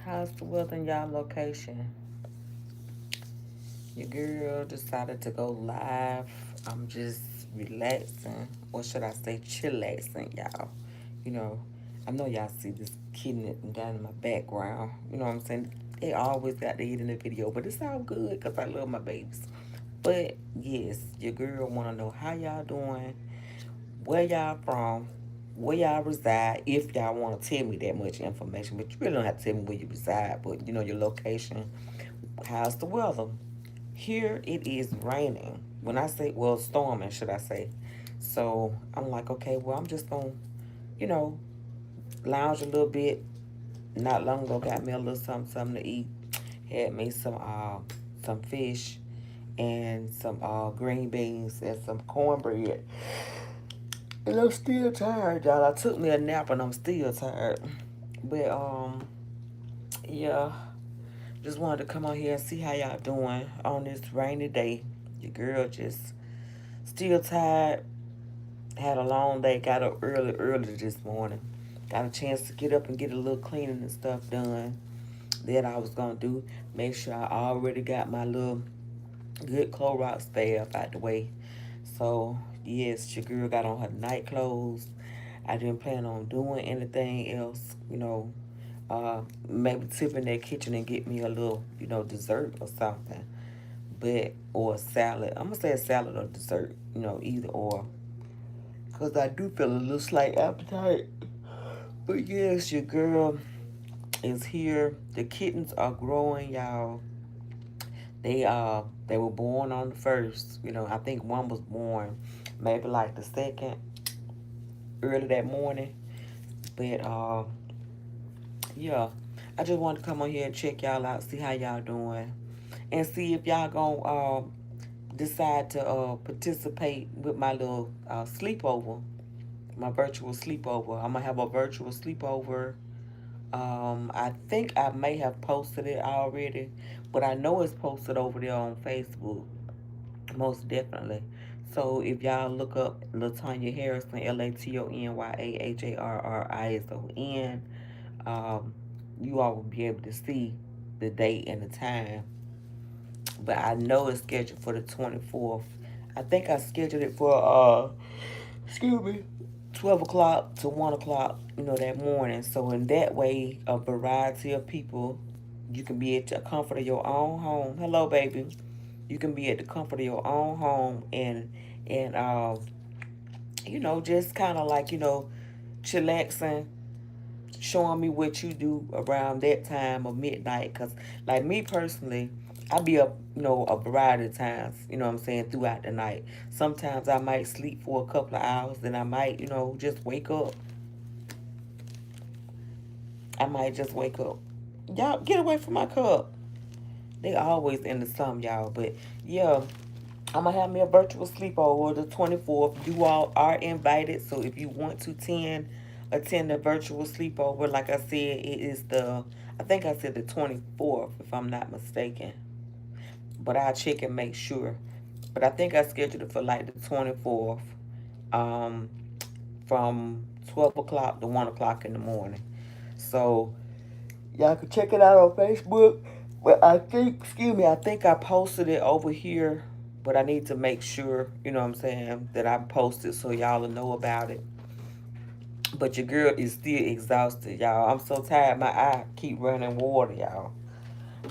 How's the weather in y'all location? Your girl decided to go live. I'm just relaxing, or should I say chillaxing, y'all. You know, I know y'all see this kitten down in my background. You know what I'm saying? They always got to eat in the video, but it's all good because I love my babies. But yes, your girl want to know how y'all doing, where y'all from, where y'all reside, if y'all want to tell me that much information. But you really don't have to tell me where you reside, but your location. How's the weather? Here it is raining. When I say, well, storming, should I say. So I'm like, okay, well, I'm just going to, you know, lounge a little bit. Not long ago, got me a little something to eat. Had me some fish and some green beans and some cornbread. And I'm still tired, y'all. I took me a nap and I'm still tired. But yeah, just wanted to come on here and see how y'all doing on this rainy day. Your girl just still tired. Had a long day. Got up early this morning. Got a chance to get up and get a little cleaning and stuff done. That I was gonna do. Make sure I already got my little good Clorox spray out the way. So yes, your girl got on her night clothes. I didn't plan on doing anything else, maybe tip in that kitchen and get me a little, dessert or something. But, or a salad. I'm going to say a salad or dessert, either or. Because I do feel a little slight appetite. But yes, your girl is here. The kittens are growing, y'all. They were born on the first. I think one was born maybe like the second, early that morning. But yeah, I just wanted to come on here and check y'all out, see how y'all doing, and see if y'all gonna decide to participate with my little sleepover, my virtual sleepover. I'm gonna have a virtual sleepover. I think I may have posted it already, but I know it's posted over there on Facebook, most definitely. So if y'all look up Latanya Harrison, LaTonyahAharrison, you all will be able to see the date and the time. But I know it's scheduled for the 24th. I think I scheduled it for excuse me, 12 o'clock to 1 o'clock, that morning. So in that way, a variety of people, you can be at the comfort of your own home. Hello, baby. You can be at the comfort of your own home and just kind of like, chillaxing, showing me what you do around that time of midnight. Because, like me personally, I be up, a variety of times, what I'm saying, throughout the night. Sometimes I might sleep for a couple of hours, then I might, just wake up. I might just wake up. Y'all, get away from my cup. They always into some, y'all. But, yeah, I'm going to have me a virtual sleepover the 24th. You all are invited. So if you want to attend the virtual sleepover, like I said, it is I think I said the 24th, if I'm not mistaken. But I'll check and make sure. But I think I scheduled it for like the 24th, um, from 12 o'clock to 1 o'clock in the morning. So y'all can check it out on Facebook. But I think I posted it over here. But I need to make sure, what I'm saying, that I posted so y'all will know about it. But your girl is still exhausted, y'all. I'm so tired. My eye keep running water, y'all.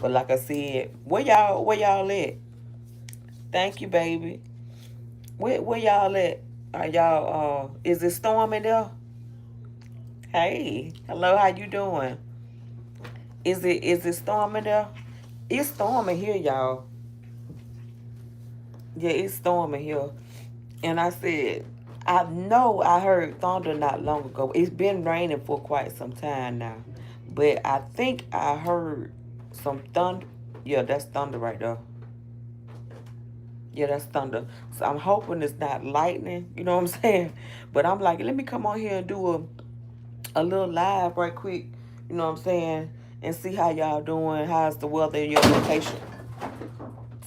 But like I said, where y'all at? Thank you, baby. Where y'all at? Are y'all is it storming there? Hey, hello, how you doing? Is it storming there? It's storming here, y'all. Yeah, it's storming here. And I said, I know I heard thunder not long ago. It's been raining for quite some time now. But I think I heard some thunder. Yeah, that's thunder right there. Yeah, that's thunder. So I'm hoping it's not lightning, you know what I'm saying? But I'm like, let me come on here and do a little live right quick, you know what I'm saying? And see how y'all doing. How's the weather in your location?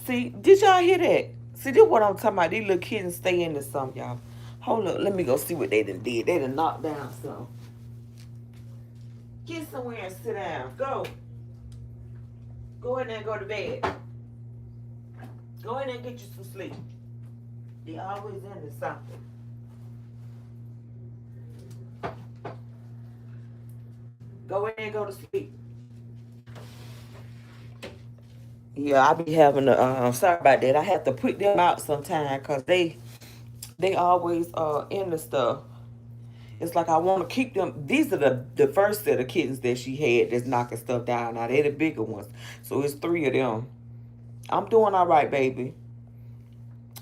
See, did y'all hear that? See, this what I'm talking about. These little kids stay in this some, y'all. Hold up, let me go see what they done did. They done knocked down some. Get somewhere and sit down. Go. Go in there and go to bed. Go in there and get you some sleep. They always into something. Go in there and go to sleep. Yeah, I be having to. Sorry about that. I have to put them out sometime because they always into stuff. It's like I want to keep them. These are the first set of kittens that she had that's knocking stuff down. Now they're the bigger ones, so it's three of them. I'm doing all right, baby.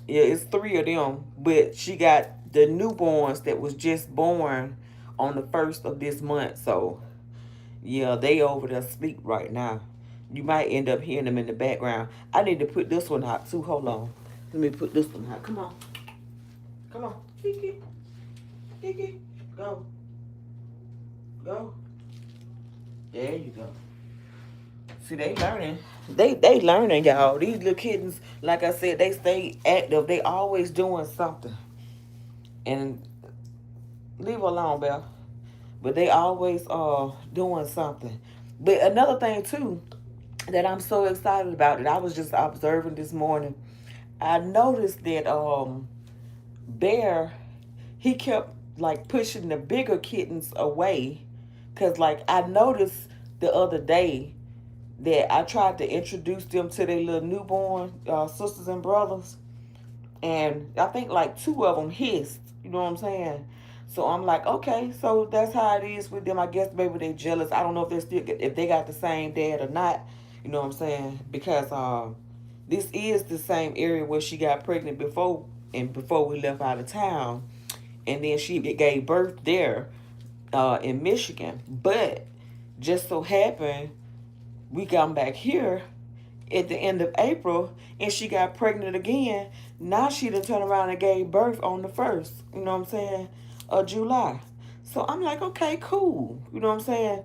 Yeah, it's three of them, but she got the newborns that was just born on the first of this month. So yeah, they over there asleep right now. You might end up hearing them in the background. I need to put this one out too. Hold on. Let me put this one out. Come on. Come on. Kiki. Kiki. Go. Go. There you go. See, they learning. They learning, y'all. These little kittens, like I said, they stay active. They always doing something. And leave her alone, Belle. But they always doing something. But another thing too that I'm so excited about that I was just observing this morning, I noticed that Bear, he kept like pushing the bigger kittens away. Cause like I noticed the other day that I tried to introduce them to their little newborn sisters and brothers, and I think like two of them hissed. You know what I'm saying? So I'm like, okay, so that's how it is with them. I guess maybe they jealous. I don't know if they still if they got the same dad or not. You know what I'm saying? Because this is the same area where she got pregnant before, and before we left out of town, and then she gave birth there in Michigan. But just so happened we got back here at the end of April, and she got pregnant again. Now she done turned around and gave birth on the 1st, you know what I'm saying, of July. So I'm like, okay, cool. You know what I'm saying?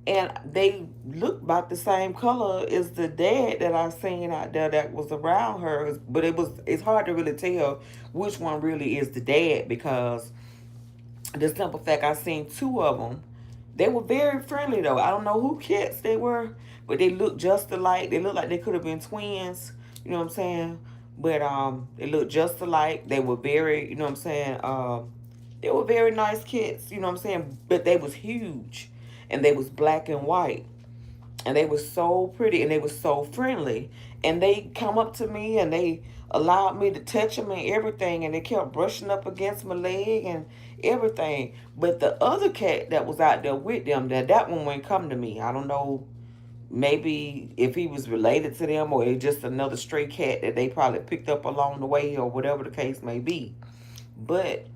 And they look about the same color as the dad that I seen out there that was around her. But it's hard to really tell which one really is the dad, because the simple fact I seen two of them. They were very friendly though. I don't know who cats they were, but they looked just alike. They looked like they could have been twins. You know what I'm saying? But they looked just alike. They were very, you know what I'm saying? They were very nice kids. You know what I'm saying? But they was huge, and they was black and white, and they were so pretty, and they were so friendly, and they come up to me and they allowed me to touch them and everything, and they kept brushing up against my leg and everything. But the other cat that was out there with them, that one wouldn't come to me. I don't know, maybe if he was related to them, or it's just another stray cat that they probably picked up along the way, or whatever the case may be. But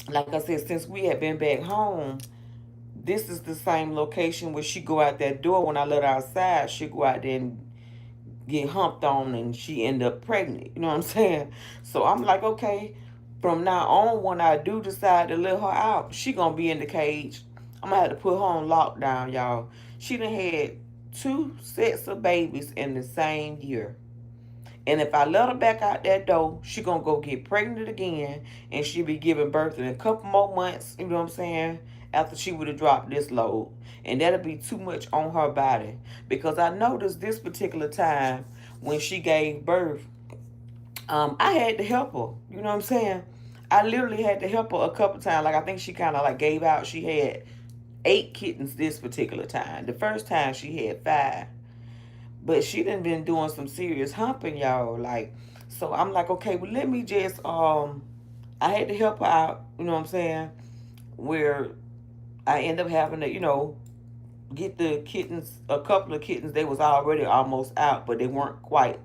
like I said, since we had been back home, this is the same location where she go out that door. When I let her outside, she go out there and get humped on, and she end up pregnant. You know what I'm saying? So I'm like, okay, from now on, when I do decide to let her out, she gonna be in the cage. I'm gonna have to put her on lockdown, y'all. She done had two sets of babies in the same year. And if I let her back out that door, she gonna go get pregnant again, and she be giving birth in a couple more months, you know what I'm saying, after she would have dropped this load. And that'll be too much on her body. Because I noticed this particular time when she gave birth, I had to help her. You know what I'm saying? I literally had to help her a couple times. Like I think she kind of like gave out. She had 8 kittens this particular time. The first time she had 5. But she done been doing some serious humping, y'all. Like, so I'm like, okay, well, let me just, I had to help her out, you know what I'm saying? Where I end up having to, get the kittens, a couple of kittens, they was already almost out, but they weren't quite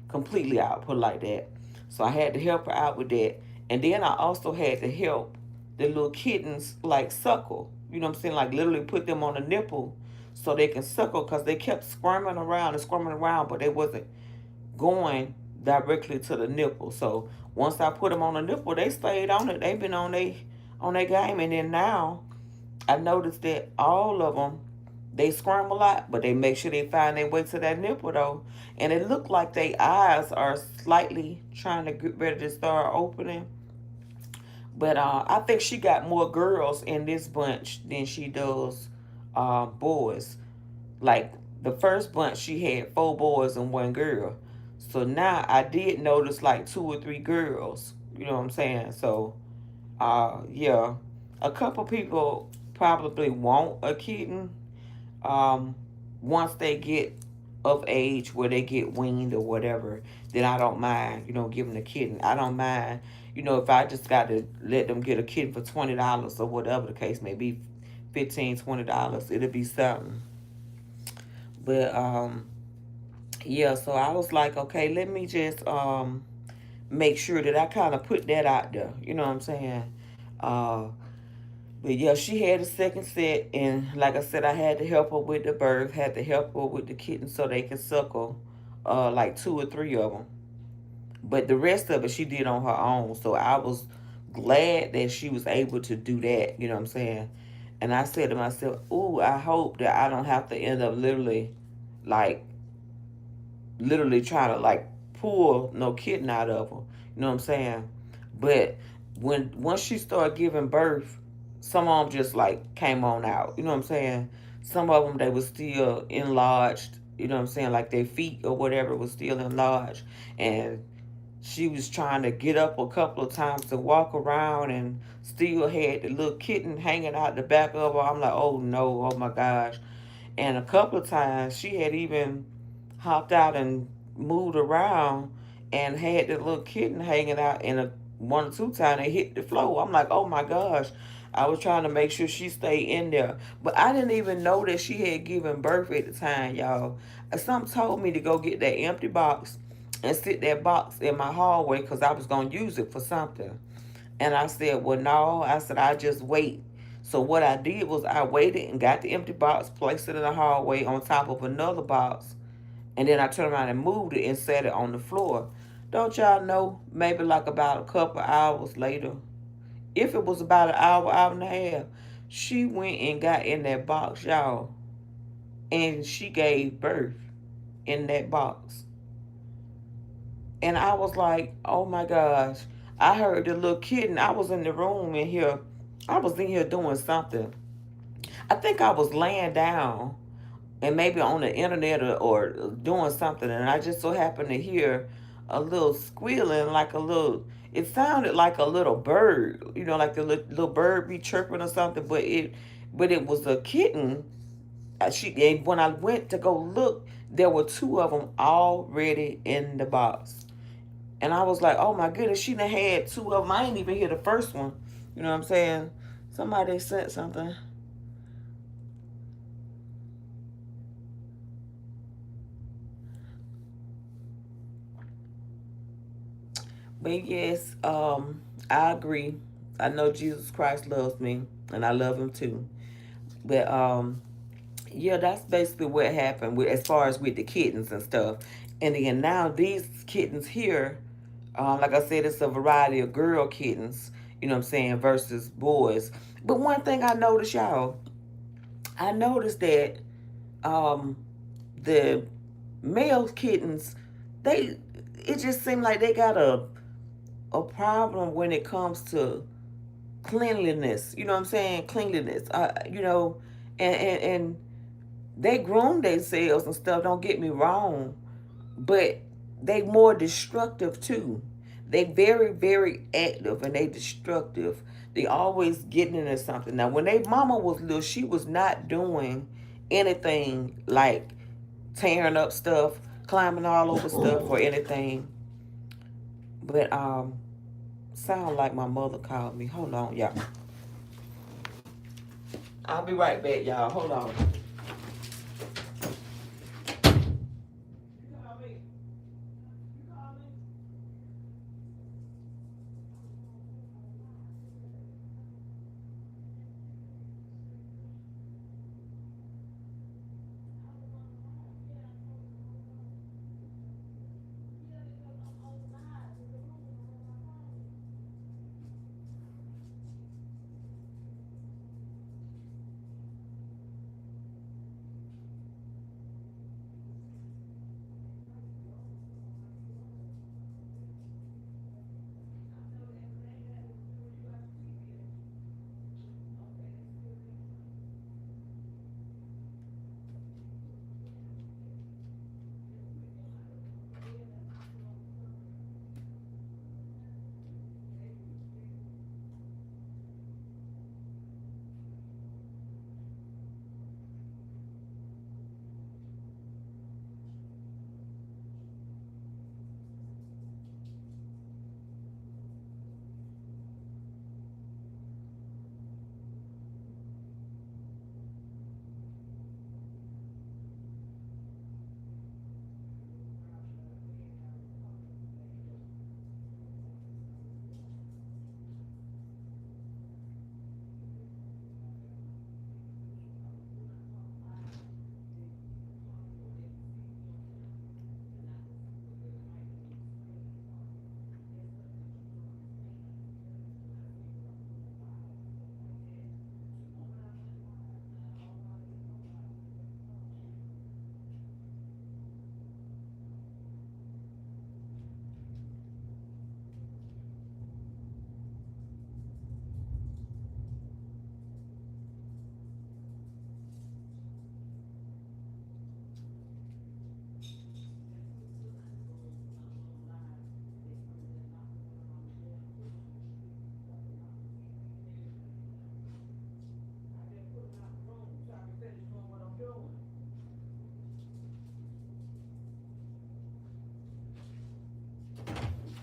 completely out, put it like that. So I had to help her out with that. And then I also had to help the little kittens, like, suckle. You know what I'm saying? Like, literally put them on a nipple so they can suckle, because they kept squirming around, but they wasn't going directly to the nipple. So once I put them on the nipple, they stayed on it. They've been on their game. And then now I noticed that all of them, they squirm a lot, but they make sure they find their way to that nipple though. And it looked like their eyes are slightly trying to get ready to start opening. But I think she got more girls in this bunch than she does boys. Like The first bunch she had 4 boys and 1 girl. So now I did notice like 2 or 3 girls. You know what I'm saying? So yeah, a couple people probably want a kitten. Um, once they get of age where they get weaned or whatever, then I don't mind, giving a kitten. I don't mind, if I just got to let them get a kitten for $20 or whatever the case may be, $15, $20, it'll be something. But yeah, so I was like, okay, let me just make sure that I kind of put that out there. You know what I'm saying? Uh, but yeah, she had a second set, and like I said, I had to help her with the birth, had to help her with the kittens so they can suckle, like 2 or 3 of them. But the rest of it she did on her own. So I was glad that she was able to do that. You know what I'm saying? And I said to myself, "Ooh, I hope that I don't have to end up like, literally trying to like pull no kitten out of her." You know what I'm saying? But once she started giving birth, some of them just like came on out. You know what I'm saying? Some of them they were still enlarged. You know what I'm saying? Like their feet or whatever was still enlarged, and she was trying to get up a couple of times to walk around and still had the little kitten hanging out the back of her. I'm like, oh no, oh my gosh. And a couple of times she had even hopped out and moved around and had the little kitten hanging out, and 1 or 2 times they hit the floor. I'm like, oh my gosh. I was trying to make sure she stayed in there. But I didn't even know that she had given birth at the time, y'all. Something told me to go get that empty box and sit that box in my hallway because I was going to use it for something. And I said, well, no. I said, I just wait. So what I did was I waited and got the empty box, placed it in the hallway on top of another box, and then I turned around and moved it and set it on the floor. Don't y'all know, maybe like about a couple hours later, if it was about an hour, hour and a half, she went and got in that box, y'all, and she gave birth in that box. And I was like, oh my gosh. I heard the little kitten. I was in the room in here. I was in here doing something. I think I was laying down and maybe on the internet or doing something. And I just so happened to hear a little squealing, like a little, it sounded like a little bird, like the little bird be chirping or something. But it was a kitten. And when I went to go look, there were 2 of them already in the box. And I was like, oh my goodness, she done had 2 of them. I ain't even hear the first one. You know what I'm saying? Somebody said something. But yes, I agree. I know Jesus Christ loves me, and I love him too. But yeah, that's basically what happened with as far as with the kittens and stuff. And then now these kittens here, like I said, it's a variety of girl kittens. You know what I'm saying, versus boys. But one thing I noticed, y'all, I noticed that um, the male kittens, they it just seemed like they got a problem when it comes to cleanliness. You know what I'm saying? Cleanliness. And they groom themselves and stuff. Don't get me wrong, but they more destructive too. They very very active and they destructive. They always getting into something. Now when they mama was little, she was not doing anything like tearing up stuff, climbing all over stuff or anything. But sound like my mother called me. Hold on, y'all. I'll be right back, y'all. Hold on.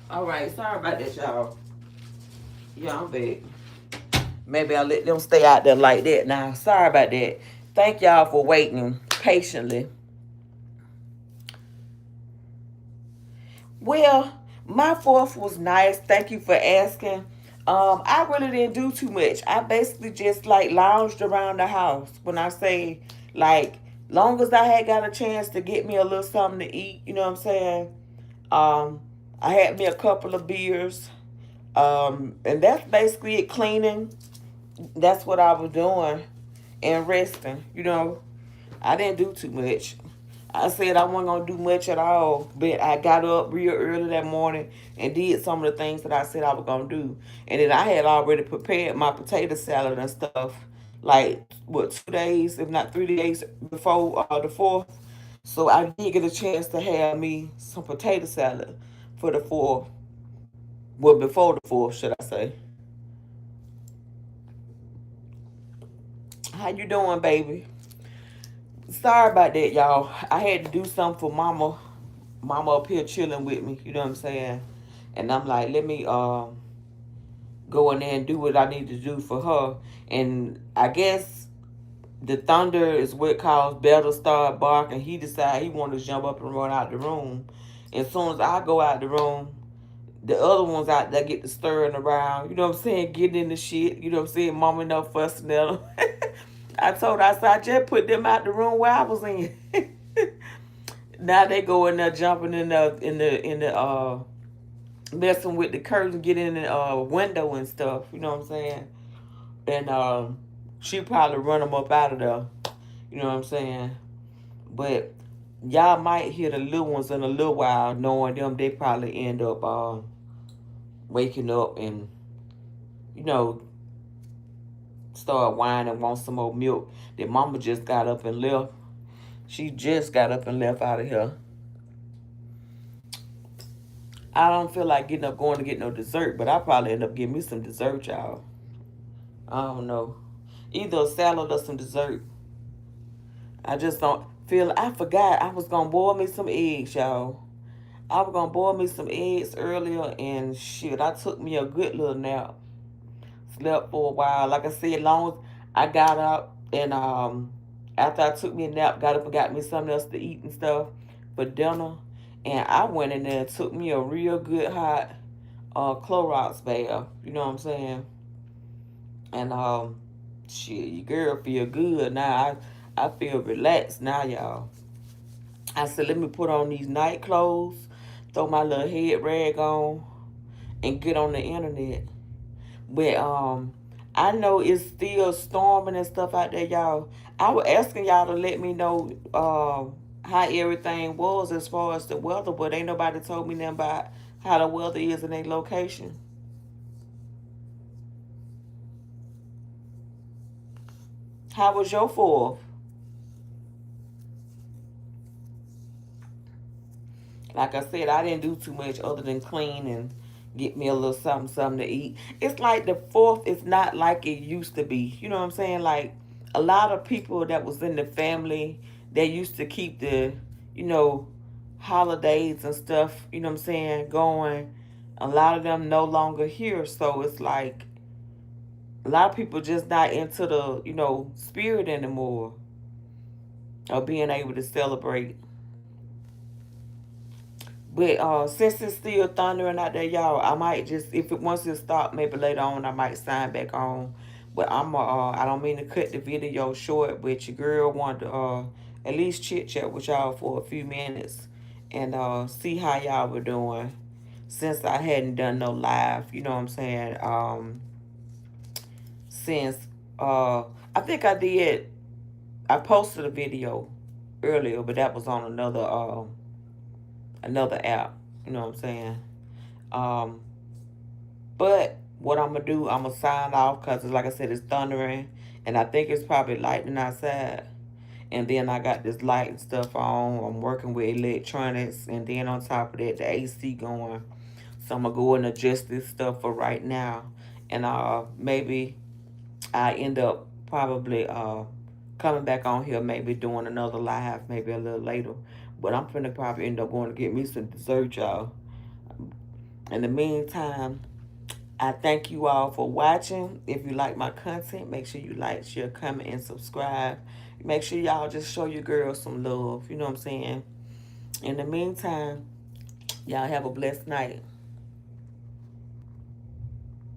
All right, sorry about that, y'all. Yeah, I'm back. Maybe I'll let them stay out there like that now. Sorry about that. Thank y'all for waiting patiently. Well, my fourth was nice. Thank you for asking. I really didn't do too much. I basically just like lounged around the house. When I say like, long as I had got a chance to get me a little something to eat, you know what I'm saying? Um, I had me a couple of beers. And that's basically it. Cleaning. That's what I was doing and resting. I didn't do too much. I said I wasn't gonna do much at all, but I got up real early that morning and did some of the things that I said I was gonna do. And then I had already prepared my potato salad and stuff, like what 2 days, if not 3 days before the fourth. So I did get a chance to have me some potato salad for the fourth. Well, before the fourth, should I say? How you doing, baby? Sorry about that, y'all. I had to do something for mama. Mama up here chilling with me, you know what I'm saying? And I'm like, let me go in there and do what I need to do for her. And I guess the thunder is what caused Bell to start barking. He decided he wanted to jump up and run out the room. As soon as I go out the room, the other ones out there get to stirring around, you know what I'm saying, getting in the shit, you know what I'm saying, mama enough fussing at them. I told her, I said, I just put them out the room where I was in. Now they go in there jumping in the messing with the curtains, getting in the window and stuff. You know what I'm saying? And she probably run them up out of there. You know what I'm saying? But y'all might hear the little ones in a little while, knowing them they probably end up waking up and you know start whining, want some more milk. Their mama just got up and left. She just got up and left out of here. I don't feel like getting up going to get no dessert, but I probably end up getting me some dessert, y'all. I don't know. Either a salad or some dessert. I just don't feel. I forgot I was gonna boil me some eggs, y'all. I was gonna boil me some eggs earlier, and shit, I took me a good little nap. Slept for a while. Like I said, long as I got up and after I took me a nap, got up and got me something else to eat and stuff for dinner, and I went in there and took me a real good hot Clorox bath. You know what I'm saying? And shit, your girl feel good now. I feel relaxed now, y'all. I said, let me put on these night clothes, throw my little head rag on, and get on the internet. But I know it's still storming and stuff out there, y'all. I was asking y'all to let me know how everything was as far as the weather, but ain't nobody told me nothing about how the weather is in their location. How was your fourth? Like I said, I didn't do too much other than clean and get me a little something, something to eat. It's like the fourth is not like it used to be. You know what I'm saying? Like a lot of people that was in the family, they used to keep the, you know, holidays and stuff, you know what I'm saying, going. A lot of them no longer here. So it's like a lot of people just not into the, spirit anymore of being able to celebrate. But since it's still thundering out there, y'all, I might just if it once it stop, maybe later on I might sign back on. But I don't mean to cut the video short, but your girl wanted to at least chit chat with y'all for a few minutes and see how y'all were doing since I hadn't done no live. You know what I'm saying? Since uh I think I did. I posted a video earlier, but that was on another app. You know what I'm saying? Um, but what I'm gonna do, I'm gonna sign off because, like I said, it's thundering, and I think it's probably lightning outside. And then I got this light and stuff on. I'm working with electronics, and then on top of that, the AC going. So I'm gonna go and adjust this stuff for right now, and maybe I end up probably coming back on here, maybe doing another live, maybe a little later. But I'm finna probably end up going to get me some dessert, y'all. In the meantime, I thank you all for watching. If you like my content, make sure you like, share, comment, and subscribe. Make sure y'all just show your girls some love. You know what I'm saying? In the meantime, y'all have a blessed night.